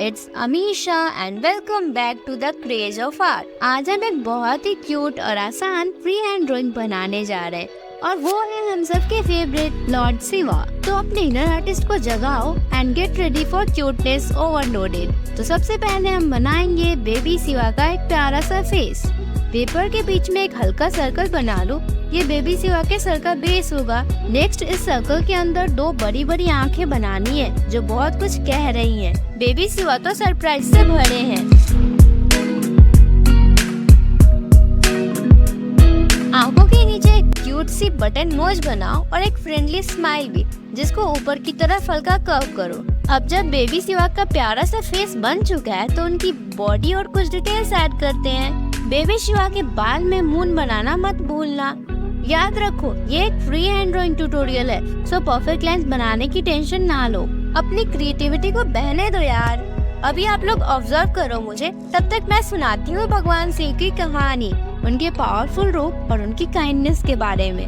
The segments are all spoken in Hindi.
It's Amisha and welcome back to the craze of art. आज हम एक बहुत ही क्यूट और आसान फ्री हैंड ड्राइंग बनाने जा रहे हैं और वो है हम सबके फेवरेट लॉर्ड शिवा। तो अपने इनर आर्टिस्ट को जगाओ and get ready for cuteness overloaded. तो सबसे पहले हम बनाएंगे बेबी शिवा का एक प्यारा सा फेस। पेपर के बीच में एक हल्का सर्कल बना लो, ये बेबी शिवा के सर का बेस होगा। नेक्स्ट इस सर्कल के अंदर दो बड़ी बड़ी आंखें बनानी है जो बहुत कुछ कह रही हैं। बेबी शिवा तो सरप्राइज से भरे हैं। आंखों के नीचे एक क्यूट सी बटन नोज बनाओ और एक फ्रेंडली स्माइल भी, जिसको ऊपर की तरफ हल्का कर्व करो। अब जब बेबी शिवा का प्यारा सा फेस बन चुका है तो उनकी बॉडी और कुछ डिटेल्स ऐड करते हैं। बेबी शिवा के बाल में मून बनाना मत भूलना। याद रखो ये एक फ्री हैंड ड्राइंग ट्यूटोरियल है, सो परफेक्ट लाइंस बनाने की टेंशन ना लो। अपनी क्रिएटिविटी को बहने दो यार। अभी आप लोग ऑब्जर्व करो मुझे, तब तक मैं सुनाती हूँ भगवान शिव की कहानी, उनके पावरफुल रूप और उनकी काइंडनेस के बारे में।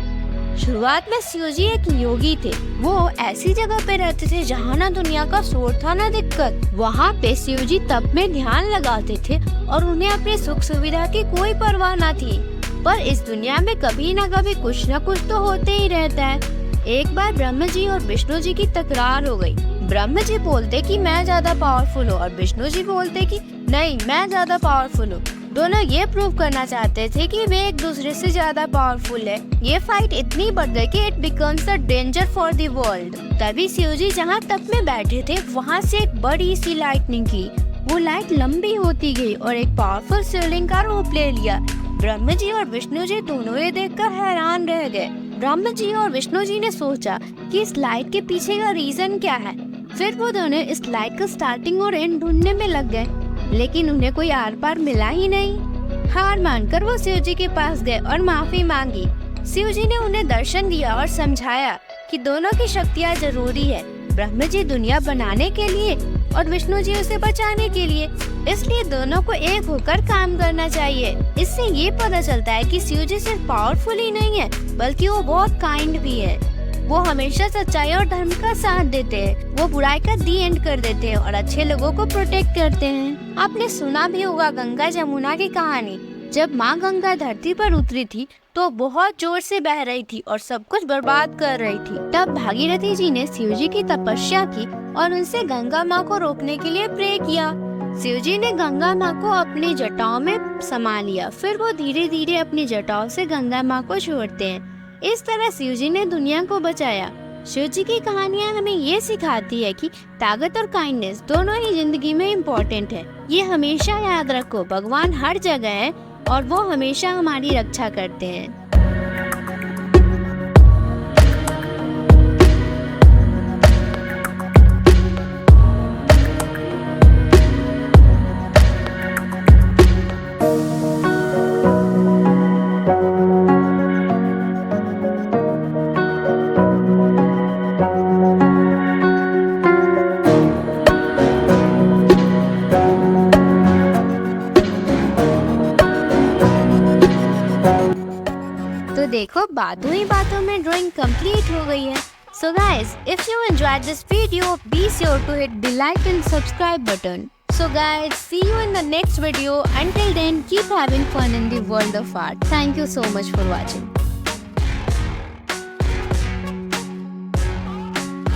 शुरुआत में शिव जी एक योगी थे। वो ऐसी जगह पे रहते थे जहाँ ना दुनिया का शोर था ना दिक्कत। वहाँ पे शिव जी तप में ध्यान लगाते थे और उन्हें अपनी सुख सुविधा की कोई परवाह न थी। पर इस दुनिया में कभी न कभी कुछ न कुछ तो होते ही रहता है। एक बार ब्रह्मा जी और विष्णु जी की तकरार हो गई। ब्रह्मा जी बोलते कि मैं ज्यादा पावरफुल हूँ और विष्णु जी बोलते कि नहीं मैं ज्यादा पावरफुल हूँ। दोनों ये प्रूव करना चाहते थे कि वे एक दूसरे से ज्यादा पावरफुल है। ये फाइट इतनी बढ़ गई कि it becomes a danger for the world. तभी शिव जी जहाँ तप में बैठे थे वहाँ से एक बड़ी सी लाइटनिंग की। वो लाइट लंबी होती गई और एक पावरफुल शिवलिंग का रूप ले लिया। ब्रह्मा जी और विष्णु जी दोनों ये देखकर हैरान रह गए। ब्रह्मा जी और विष्णु जी ने सोचा कि इस लाइट के पीछे का रीजन क्या है। फिर वो दोनों इस लाइट का स्टार्टिंग और एंड ढूंढने में लग गए, लेकिन उन्हें कोई आर पार मिला ही नहीं। हार मानकर वो शिव जी के पास गए और माफी मांगी। शिव जी ने उन्हें दर्शन दिया और समझाया कि दोनों की शक्तियाँ जरूरी है। ब्रह्मा जी दुनिया बनाने के लिए और विष्णु जी उसे बचाने के लिए, इसलिए दोनों को एक होकर काम करना चाहिए। इससे ये पता चलता है कि शिव जी सिर्फ पावरफुल ही नहीं है बल्कि वो बहुत काइंड भी है। वो हमेशा सच्चाई और धर्म का साथ देते हैं। वो बुराई का दी एंड कर देते हैं और अच्छे लोगों को प्रोटेक्ट करते हैं। आपने सुना भी होगा गंगा जमुना की कहानी। जब माँ गंगा धरती पर उतरी थी तो बहुत जोर से बह रही थी और सब कुछ बर्बाद कर रही थी। तब भागीरथी जी ने शिव जी की तपस्या की और उनसे गंगा माँ को रोकने के लिए प्रे किया। शिव जी ने गंगा माँ को अपनी जटाओं में समा लिया। फिर वो धीरे धीरे अपनी जटाओं से गंगा माँ को छोड़ते हैं। इस तरह शिव जी ने दुनिया को बचाया। शिव जी की कहानियाँ हमें ये सिखाती है कि ताकत और काइंडनेस दोनों ही जिंदगी में इम्पोर्टेंट है। ये हमेशा याद रखो, भगवान हर जगह है और वो हमेशा हमारी रक्षा करते हैं। तो देखो बातों ही बातों में ड्राइंग कंप्लीट हो गई है। So guys, if you enjoyed this video, be sure to hit the like and subscribe button. So guys, see you in the next video. Until then, keep having fun in the world of art. Thank you so much for watching.